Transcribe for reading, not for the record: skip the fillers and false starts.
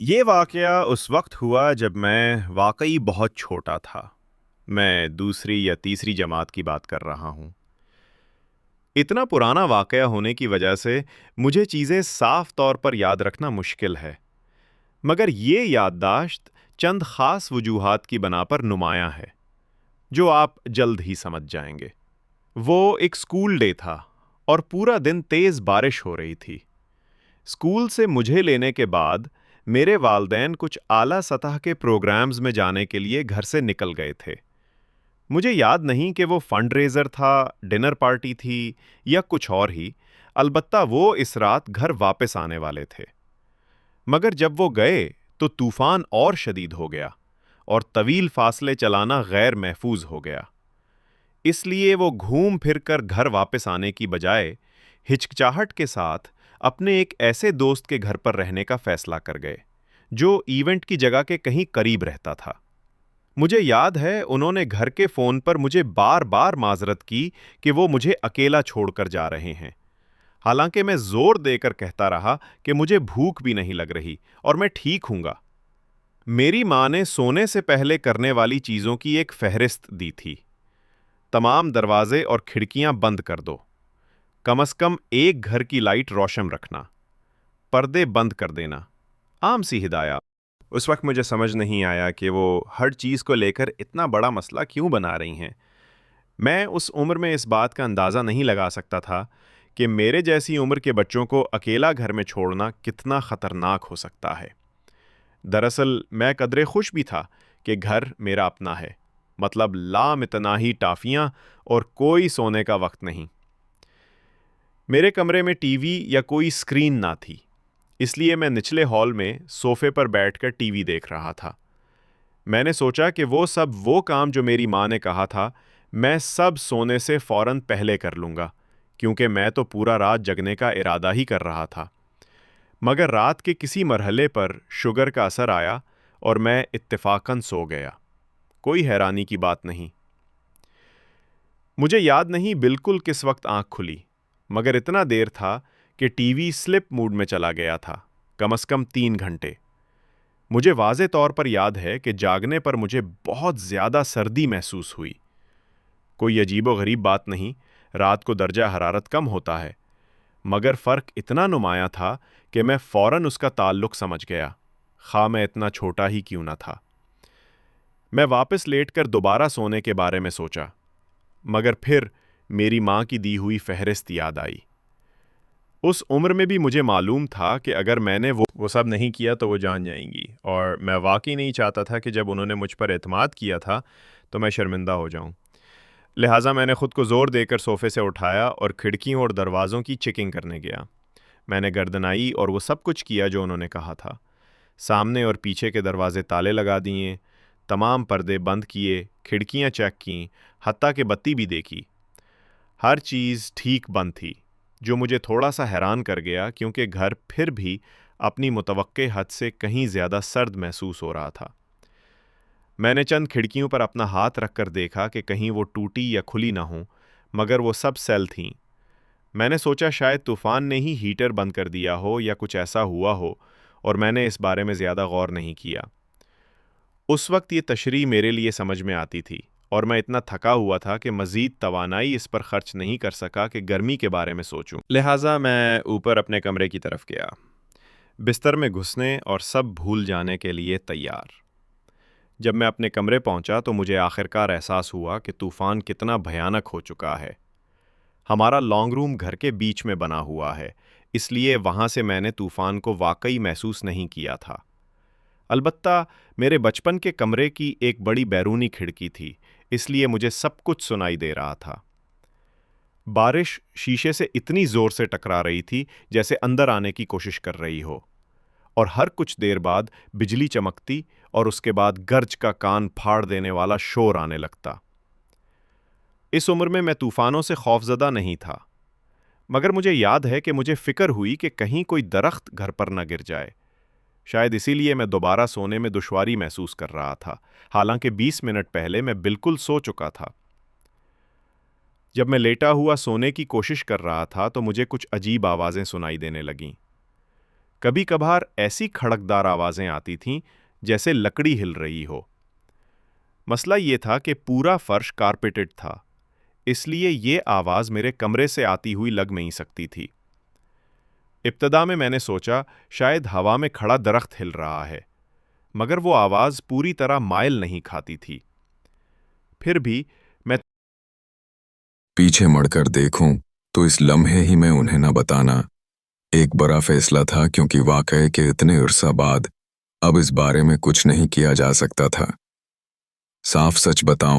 یہ واقعہ اس وقت ہوا جب میں واقعی بہت چھوٹا تھا۔ میں دوسری یا تیسری جماعت کی بات کر رہا ہوں۔ اتنا پرانا واقعہ ہونے کی وجہ سے مجھے چیزیں صاف طور پر یاد رکھنا مشکل ہے، مگر یہ یادداشت چند خاص وجوہات کی بنا پر نمایاں ہے جو آپ جلد ہی سمجھ جائیں گے۔ وہ ایک اسکول ڈے تھا اور پورا دن تیز بارش ہو رہی تھی۔ اسکول سے مجھے لینے کے بعد میرے والدین کچھ اعلیٰ سطح کے پروگرامز میں جانے کے لیے گھر سے نکل گئے تھے۔ مجھے یاد نہیں کہ وہ فنڈ ریزر تھا، ڈنر پارٹی تھی یا کچھ اور ہی، البتہ وہ اس رات گھر واپس آنے والے تھے۔ مگر جب وہ گئے تو طوفان اور شدید ہو گیا اور طویل فاصلے چلانا غیر محفوظ ہو گیا۔ اس لیے وہ گھوم پھر کر گھر واپس آنے کی بجائے ہچکچاہٹ کے ساتھ اپنے ایک ایسے دوست کے گھر پر رہنے کا فیصلہ کر گئے جو ایونٹ کی جگہ کے کہیں قریب رہتا تھا۔ مجھے یاد ہے انہوں نے گھر کے فون پر مجھے بار بار معذرت کی کہ وہ مجھے اکیلا چھوڑ کر جا رہے ہیں، حالانکہ میں زور دے کر کہتا رہا کہ مجھے بھوک بھی نہیں لگ رہی اور میں ٹھیک ہوں گا۔ میری ماں نے سونے سے پہلے کرنے والی چیزوں کی ایک فہرست دی تھی۔ تمام دروازے اور کھڑکیاں بند کر دو، کم از کم ایک گھر کی لائٹ روشن رکھنا، پردے بند کر دینا، عام سی ہدایات۔ اس وقت مجھے سمجھ نہیں آیا کہ وہ ہر چیز کو لے کر اتنا بڑا مسئلہ کیوں بنا رہی ہیں۔ میں اس عمر میں اس بات کا اندازہ نہیں لگا سکتا تھا کہ میرے جیسی عمر کے بچوں کو اکیلا گھر میں چھوڑنا کتنا خطرناک ہو سکتا ہے۔ دراصل میں قدرے خوش بھی تھا کہ گھر میرا اپنا ہے، مطلب لامتناہی ٹافیاں اور کوئی سونے کا وقت نہیں۔ میرے کمرے میں ٹی وی یا کوئی اسکرین نہ تھی، اس لیے میں نچلے ہال میں صوفے پر بیٹھ کر ٹی وی دیکھ رہا تھا۔ میں نے سوچا کہ وہ کام جو میری ماں نے کہا تھا میں سب سونے سے فوراً پہلے کر لوں گا، کیونکہ میں تو پورا رات جگنے کا ارادہ ہی کر رہا تھا۔ مگر رات کے کسی مرحلے پر شوگر کا اثر آیا اور میں اتفاقاً سو گیا۔ کوئی حیرانی کی بات نہیں۔ مجھے یاد نہیں بالکل کس وقت آنکھ کھلی، مگر اتنا دیر تھا کہ ٹی وی سلپ موڈ میں چلا گیا تھا، کم از کم 3 گھنٹے۔ مجھے واضح طور پر یاد ہے کہ جاگنے پر مجھے بہت زیادہ سردی محسوس ہوئی۔ کوئی عجیب و غریب بات نہیں، رات کو درجہ حرارت کم ہوتا ہے، مگر فرق اتنا نمایاں تھا کہ میں فوراً اس کا تعلق سمجھ گیا، خواہ میں اتنا چھوٹا ہی کیوں نہ تھا۔ میں واپس لیٹ کر دوبارہ سونے کے بارے میں سوچا، مگر پھر میری ماں کی دی ہوئی فہرست یاد آئی۔ اس عمر میں بھی مجھے معلوم تھا کہ اگر میں نے وہ سب نہیں کیا تو وہ جان جائیں گی، اور میں واقعی نہیں چاہتا تھا کہ جب انہوں نے مجھ پر اعتماد کیا تھا تو میں شرمندہ ہو جاؤں۔ لہٰذا میں نے خود کو زور دے کر صوفے سے اٹھایا اور کھڑکیوں اور دروازوں کی چیکنگ کرنے گیا۔ میں نے گردنائی اور وہ سب کچھ کیا جو انہوں نے کہا تھا۔ سامنے اور پیچھے کے دروازے تالے لگا دیے، تمام پردے بند کیے، کھڑکیاں چیک کیں، حتیٰ کہ بتی بھی دیکھی۔ ہر چیز ٹھیک بند تھی، جو مجھے تھوڑا سا حیران کر گیا کیونکہ گھر پھر بھی اپنی متوقع حد سے کہیں زیادہ سرد محسوس ہو رہا تھا۔ میں نے چند کھڑکیوں پر اپنا ہاتھ رکھ کر دیکھا کہ کہیں وہ ٹوٹی یا کھلی نہ ہوں، مگر وہ سب سیل تھیں۔ میں نے سوچا شاید طوفان نے ہی ہیٹر بند کر دیا ہو یا کچھ ایسا ہوا ہو، اور میں نے اس بارے میں زیادہ غور نہیں کیا۔ اس وقت یہ تشریح میرے لیے سمجھ میں آتی تھی، اور میں اتنا تھکا ہوا تھا کہ مزید توانائی اس پر خرچ نہیں کر سکا کہ گرمی کے بارے میں سوچوں۔ لہٰذا میں اوپر اپنے کمرے کی طرف گیا، بستر میں گھسنے اور سب بھول جانے کے لیے تیار۔ جب میں اپنے کمرے پہنچا تو مجھے آخرکار احساس ہوا کہ طوفان کتنا بھیانک ہو چکا ہے۔ ہمارا لانگ روم گھر کے بیچ میں بنا ہوا ہے، اس لیے وہاں سے میں نے طوفان کو واقعی محسوس نہیں کیا تھا۔ البتہ میرے بچپن کے کمرے کی ایک بڑی بیرونی کھڑکی تھی، اس لیے مجھے سب کچھ سنائی دے رہا تھا۔ بارش شیشے سے اتنی زور سے ٹکرا رہی تھی جیسے اندر آنے کی کوشش کر رہی ہو، اور ہر کچھ دیر بعد بجلی چمکتی اور اس کے بعد گرج کا کان پھاڑ دینے والا شور آنے لگتا۔ اس عمر میں طوفانوں سے خوفزدہ نہیں تھا، مگر مجھے یاد ہے کہ مجھے فکر ہوئی کہ کہیں کوئی درخت گھر پر نہ گر جائے۔ شاید اسی لیے میں دوبارہ سونے میں دشواری محسوس کر رہا تھا، حالانکہ 20 منٹ پہلے میں بالکل سو چکا تھا۔ جب میں لیٹا ہوا سونے کی کوشش کر رہا تھا تو مجھے کچھ عجیب آوازیں سنائی دینے لگیں۔ کبھی کبھار ایسی کھڑکدار آوازیں آتی تھیں جیسے لکڑی ہل رہی ہو۔ مسئلہ یہ تھا کہ پورا فرش کارپیٹڈ تھا، اس لیے یہ آواز میرے کمرے سے آتی ہوئی لگ نہیں سکتی تھی۔ ابتدا میں نے سوچا شاید ہوا میں کھڑا درخت ہل رہا ہے، مگر وہ آواز پوری طرح مائل نہیں کھاتی تھی۔ پھر بھی میں پیچھے مڑ کر دیکھوں تو اس لمحے ہی میں انہیں نہ بتانا ایک بڑا فیصلہ تھا، کیونکہ واقعے کے اتنے عرصہ بعد اب اس بارے میں کچھ نہیں کیا جا سکتا تھا۔ صاف سچ بتاؤں